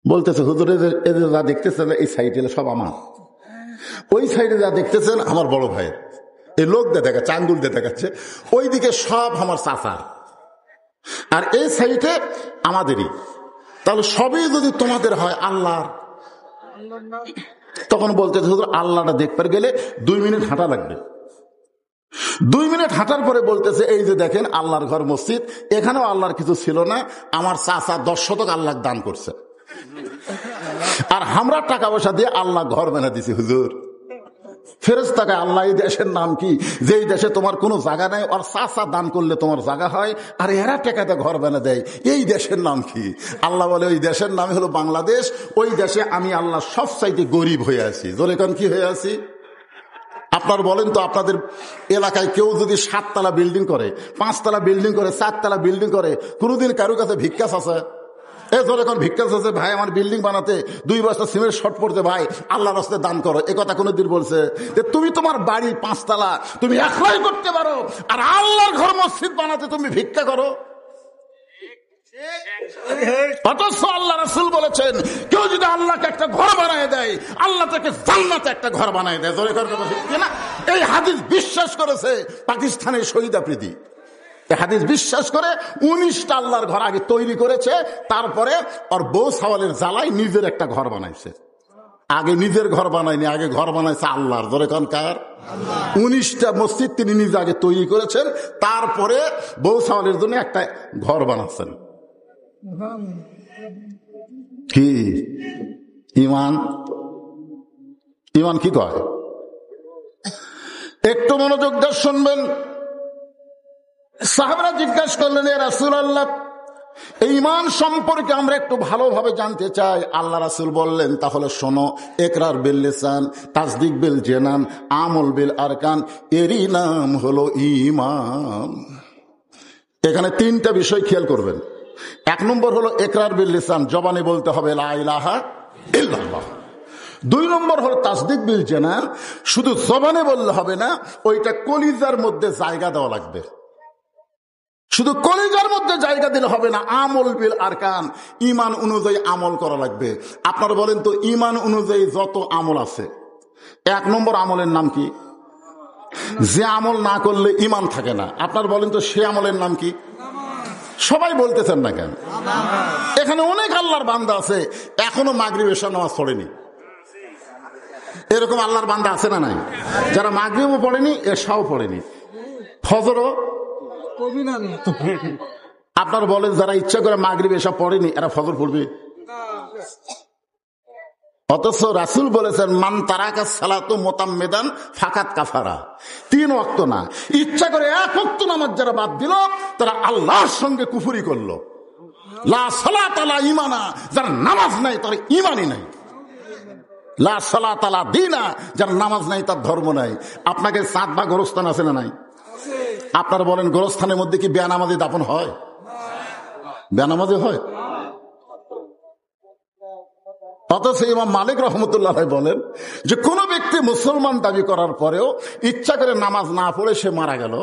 বলতেছে হুজুর এদের যা দেখতেছেন এই সাইডে সব আমার, ওই সাইডে যা দেখতেছেন আমার বড় ভাইয়ের, এই লোক দিয়ে দেখাচ্ছে, আঙ্গুল দিয়ে দেখাচ্ছে, ওইদিকে সব আমার চাচার, আর এই সাইডে আমাদেরই। তাহলে সবই যদি তোমাদের হয় আল্লাহর। তখন বলতেছে হুজুর আল্লাহটা দেখতে গেলে 2 মিনিট হাঁটা লাগবে। 2 মিনিট হাঁটার পরে বলতেছে এই যে দেখেন আল্লাহর ঘর মসজিদ, এখানেও আল্লাহর কিছু ছিল না, আমার চাচা 10 শতক আল্লাহ দান করছে, আর আমরা টাকা পয়সা দিয়ে আল্লাহ ঘর বানা দিছি। হুজুর ফেরেশতাকে আল্লাহ এই দেশের নাম কি, যে দেশে তোমার কোনো জায়গা নাই, আর চাচা দান করলে তোমার জায়গা হয়, আর এরা টাকাতে ঘর বানা দেয়, এই দেশের নাম কি? আল্লাহ বলে ওই দেশের নাম হলো বাংলাদেশ। ওই দেশে আমি আল্লাহ সবচাইতে গরিব হয়ে আছি। জোরে কোন কি হয়ে আছি? আপনার বলেন তো, আপনাদের এলাকায় কেউ যদি 7 তলা বিল্ডিং করে, 5 তলা বিল্ডিং করে, 4 তলা বিল্ডিং করে, কোনোদিন কারো কাছে ভিক্ষাস আছে? যখন ভিক্ষাস আছে, ভাই আমার বিল্ডিং বানাতে 2 বস্তা সিমেন্ট শর্ট পড়তে, ভাই আল্লাহর রাস্তায় দান করো, এ কথা কোনোদিন বলছে? যে তুমি তোমার বাড়ি 5 তলা তুমি একলাই করতে পারো, আর আল্লাহর ঘর মসজিদ বানাতে তুমি ভিক্ষা করো? অথচ আল্লাহ রাসূল বলেছেন কেউ যদি আল্লাহকে একটা ঘর বানায় দেয়, আল্লাহ তাকে জান্নাতে একটা ঘর বানায় দেয়। এই হাদিস বিশ্বাস করেছে পাকিস্তানের শহীদ আফ্রিদি। হাদিস বিশ্বাস করে 19টা আল্লাহর ঘর আগে তৈরি করেছে, তারপরে ওর বউ সাওয়ালের জ্বালায় নিজের একটা ঘর বানাইছে। আগে নিজের ঘর বানায়নি, আগে ঘর বানাইছে আল্লাহর। ধরে কোন কার? 19টা মসজিদ তিনি নিজে আগে তৈরি করেছেন, তারপরে বউ সাওয়ালের জন্য একটা ঘর বানাচ্ছেন। কি ইমান? ইমান কি কয়? একটু মনোযোগ দিয়ে শুনবেন। সাহাবারা জিজ্ঞাসা করলেন, ইয়া রাসূলুল্লাহ, এই ইমান সম্পর্কে আমরা একটু ভালোভাবে জানতে চাই। আল্লাহ রাসূল বললেন, তাহলে শোনো, ইকরার বিল লিসান, তাসদিক বিল জানান, আমল বিল আরকান, এরই নাম হলো ঈমান। এখানে 3টা বিষয় খেয়াল করবেন। 1 নম্বর হলো ইকরার বিল লিসান, জবানে বলতে হবে লা ইলাহা ইল্লাল্লাহ। 2 নম্বর হলো তাসদিক বিল জানান, শুধু জবানে বললে হবে না, ওইটা কলিজার মধ্যে জায়গা দেওয়া লাগবে। শুধু কলিজার মধ্যে জায়গা দিলে হবে না, আমল বিল আরকান, ঈমান অনুযায়ী আমল করা লাগবে। আপনারা বলেন তো, ঈমান অনুযায়ী যত আমল আছে, 1 নম্বর আমলের নাম কি? যে আমল না করলে ঈমান থাকে না, আপনারা বলেন তো সে আমলের নাম কি? সবাই বলতেছেন না কেন? এখানে অনেক আল্লাহর বান্দা আছে এখনো মাগরিব এশা নামাজ পড়েনি। এরকম আল্লাহর বান্দা আছে না নাই? যারা মাগরিবও পড়েনি, এশাও পড়েনি, ফজরও। আপনার বলেন যারা ইচ্ছা করে মাগরিব এশা পড়েনি, এরা ফজর পড়বে? অথচ রাসূল বলেছেন, মান তারাকা সালাতু মুতাম্মিদান ফাকাত কাফারা। 3 ওয়াক্ত না, ইচ্ছা করে 1 ওয়াক্ত নামাজ যারা বাদ দিল, তারা আল্লাহর সঙ্গে কুফরি করলো। লা সালাত আলা ঈমানা, যার নামাজ নাই তার ঈমানই নাই। লা সালাত আলা দীনা, যার নামাজ নাই তার ধর্ম নাই। আপনাকে 7 ভাগ গোরস্থান আছে না নাই? আপনারা বলেন, গোরস্থানের মধ্যে কি বেনামাজি দাফন হয়? বেনামাজি হয়? অথচ ইমাম মালিক রহমতুল্লাহ বলেন যে কোন ব্যক্তি মুসলমান দাবি করার পরেও ইচ্ছা করে নামাজ না পড়ে সে মারা গেল,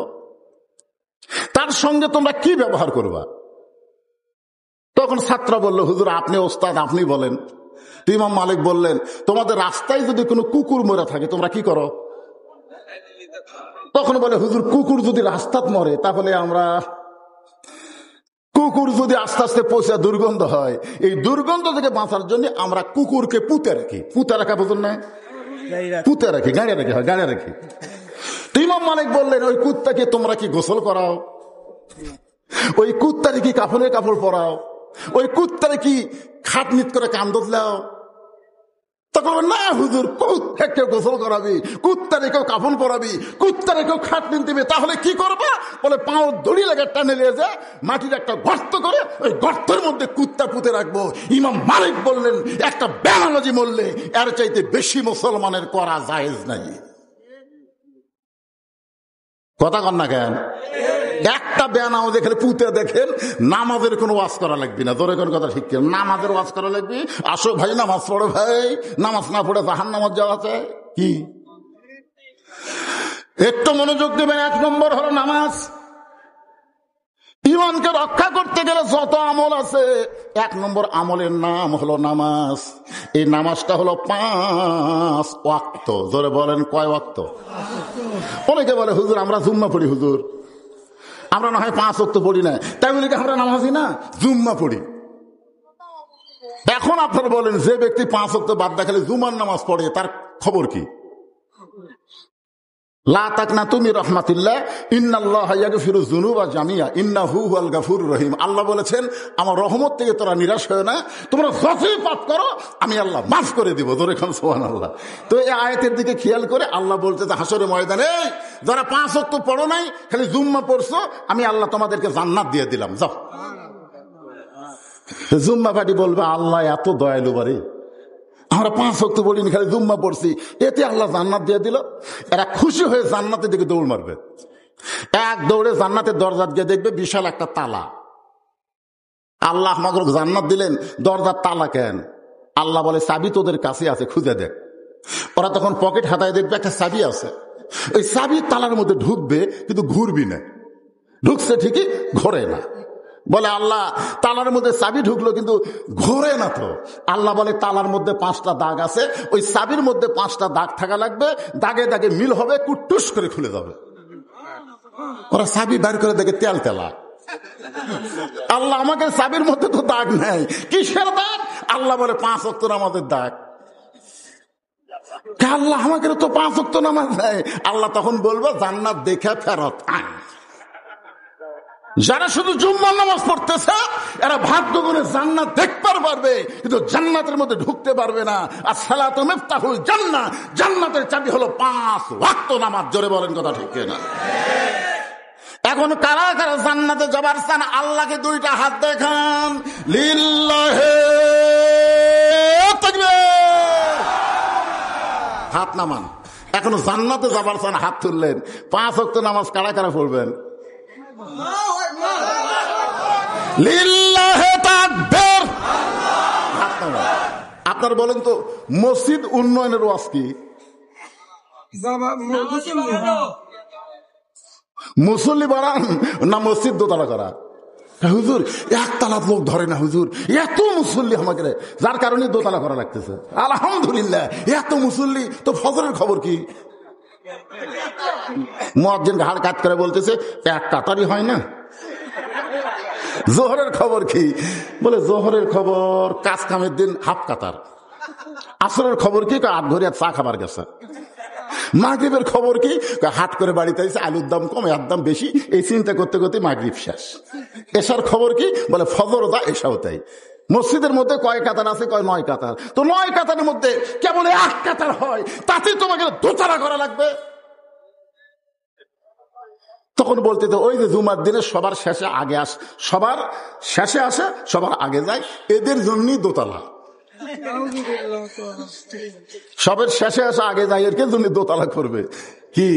তার সঙ্গে তোমরা কি ব্যবহার করবা? তখন ছাত্র বলল, হুজুর আপনি ওস্তাদ, আপনি বলেন। ইমাম মালিক বললেন, তোমাদের রাস্তায় যদি কোনো কুকুর মরে থাকে তোমরা কি করো? তখন বলে, হুজুর কুকুর যদি রাস্তাত মরে, তাহলে আমরা, কুকুর যদি আস্তে আস্তে পচা দুর্গন্ধ হয়, এই দুর্গন্ধ থেকে বাঁচার জন্য আমরা কুকুরকে পুঁতে রাখি। পুঁতে রাখা বোঝেন না? পুঁতে রাখি, গাড়ি রাখি, হয় গাড়ি রাখি। ইমাম মালিক বললেন, ওই কুত্তাকে তোমরা কি গোসল করাও? ওই কুত্তারে কি কাফনের কাপড় পরাও? ওই কুত্তারে কি খাটনিত করে কান্দত লাও? তখন না হুজুর, কেউ গোসল করাবি, কুত্তারে কেউ কাফন পরাবি, কুত্তারে কেউ খাটনি দিবে, তাহলে কি করবা? বলে, পাও দড়ি লাগে টানে নিয়ে যায় মাটির একটা গর্ত করে, ওই গর্তের মধ্যে কুত্তা পুঁতে রাখবো। ইমাম মালিক বললেন, একটা বেনামাজি মরলে এর চাইতে বেশি মুসলমানের করা জায়েজ নাই। কথা কন না কেন? একটা বেনামাজি খালি পুঁতে দেখেন, নামাজের কোনো ওয়াজ করা লাগবে না। তোর কোন কথা ঠিক, নামাজের ওয়াজ করা লাগবে। আসো ভাই নামাজ পড়ো, ভাই নামাজ না পড়ে জাহান্নামে যাওয়া যায় কি? একটু মনোযোগ দেবেন। 1 নম্বর হলো নামাজ। ইমানকে রক্ষা করতে গেলে যত আমল আছে, 1 নম্বর আমলের নাম হলো নামাজ। এই নামাজটা হলো 5 ওয়াক্ত। ধরে বলেন কয় ওয়াক্ত? অনেকে বলে হুজুর আমরা জুম্মা পড়ি, হুজুর আমরা না হয় 5 ওয়াক্ত পড়ি না, তাই বলে কি আমরা নামাজি না, জুম্মা পড়ি। এখন আপনারা বলেন যে ব্যক্তি 5 ওয়াক্ত বাদ দেখালে জুমার নামাজ পড়ে তার খবর কি? লা তাকনাতু মির রাহমাতিল্লাহ ইন্নাল্লাহা ইয়াগফিরুয যুনুবা জামিআ ইন্নাহু হুয়াল গাফুরুর রহিম। আল্লাহ বলেছেন আমার রহমত থেকে তোরা নিরাশ হয় না, তোমরা যতই পাপ করো আমি আল্লাহ মাফ করে দিব। ধরে খান সুবহানাল্লাহ। তো এই আয়াতের দিকে খেয়াল করে আল্লাহ বলতে যে হাসরের ময়দানে যারা 5 ওয়াক্ত পড়ো নাই, খালি জুম্মা পড়ছো, আমি আল্লাহ তোমাদেরকে জান্নাত দিয়ে দিলাম, যাও। জুম্মা পাটি বলবে আল্লাহ এত দয়ালু বারে, আমরা 5 ওয়াক্ত পড়িনি, খালি জুম্মা পড়ছি, এতে আল্লাহ জান্নাত দিয়ে দিল। এরা খুশি হয়ে জান্নাতের দিকে দৌড় মারবে। এক দৌড়ে জান্নাতের দরজা গিয়ে দেখবে বিশাল একটা তালা। আল্লাহ আমাকে জান্নাত দিলেন, দরজার তালা কেন? আল্লাহ বলে চাবি তোদের কাছে আছে, খুঁজে দেখ। ওরা তখন পকেট হাতায় দেখবে একটা চাবি আছে, ওই চাবি তালার মধ্যে ঢুকবে কিন্তু ঘুরবি না, ঢুকছে ঠিকই ঘোরে না। বলে আল্লাহ তালার মধ্যে চাবি ঢুকলো কিন্তু ঘোরে না তো। আল্লাহ বলে তালার মধ্যে 5টা দাগ আছে, ওই চাবির মধ্যে 5টা দাগ থাকা লাগবে, দাগে দাগে মিল হবে, কুটুস করে খুলে যাবে। ওরা চাবি বের করে দেখে তেল তেলা। আল্লাহ আমাকে চাবির মধ্যে তো দাগ নেই, কিসের দাগ? আল্লাহ বলে 5 ওয়াক্ত নামাজের দাগ। আল্লাহ আমাকে তো 5 ওয়াক্ত নামাজ নেই। আল্লাহ তখন বলবো জান্নাত দেখে ফেরত আয়। যারা শুধু জুম্মার নামাজ পড়তেছে এরা ভাগ্য করে জান্নাত দেখতে পারবে, কিন্তু জান্নাতের মধ্যে ঢুকতে পারবে না। আর সালাতু মিফতাহুল জান্নাহ, জান্নাতের চাবি হলো 5 ওয়াক্ত নামাজ। জোরে বলেন কথা ঠিক কিনা? এখন কারা কারা জান্নাতে যাবার চান আল্লাহকে 2টা হাত দেখান, লিল্লাহি তাকবীর, হাত নামান। এখন জান্নাতে যাবার চান হাত তুললেন। 5 ওয়াক্ত নামাজ কারা কারা পড়বেন? লিল্লাহি তাকবীর, হাত নামান। আপনার বলেন তো মসজিদ উন্নয়নের ওয়াজ কি? মুসল্লি বাড়ান না মসজিদ দোতলা করা? হুজুর 1 তালা লোক ধরে না, হুজুর এত মুসল্লি আমাকে, যার কারণে দোতলা করা লাগতেছে। আলহামদুলিল্লাহ এত মুসল্লি, তো ফজরের খবর কি? মুয়াজ্জিন ঘাড় কাট করে বলতেছে 1 কাতারই হয় না। জোহরের খবর কি? বলে জোহরের খবর কাজ কামের দিন হাফ কাতার। আসরের খবর কি? 8 ঘরে চা খাবার গেছে। মাগরিবের খবর কি? হাট করে বাড়িতে এসে আলুর দাম কম, এর দাম বেশি, এই চিন্তা করতে করতে মাগরিব শেষ। এশার খবর কি? বলে ফজর দা, এশাও তাই। মসজিদের মধ্যে কয় কাতার আছে? কয় 9 কাতার। তো 9 কাতারের মধ্যে কেবল 1 কাতার হয়, তাতে তোমাকে দোতলা করা লাগবে। তখন বলতে তো ওই যে জুমার দিনে সবার শেষে আগে আস, সবার শেষে আসে সবার আগে যায়, এদের জন্যই দোতলা। সবের শেষে আসে আগে যায়, এর জন্য দোতলা করবে কি?